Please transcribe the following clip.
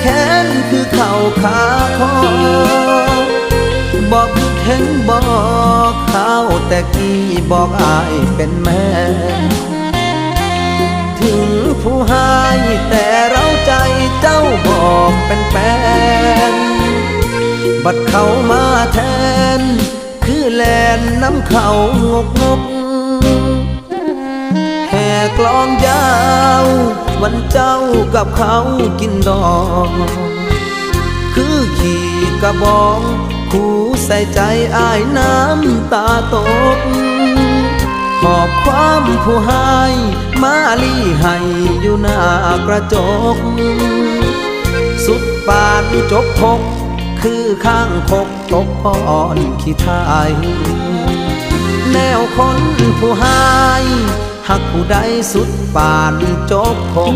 แค้นคือเข่าขาคอบอกคือเห็นบอกเขาแต่กี้บอกอายเป็นแม่ถึงผู้หายแต่เราใจเจ้าบอกเป็นแฟนบัดเขามาแทนคือแลนน้ำเขางกแห่กลองยาววันเจ้ากับเขากินดอกคือขี่กระบองคู่ใส่ใจอายน้ำตาตกขอบความผู้ให้มาลี่ให้อยู่หน้ากระจกสุดปานจบพกคือข้างคกตกอ่อนขี้ทายแนวคนผู้ให้หักผู้ใดสุดปานจบพก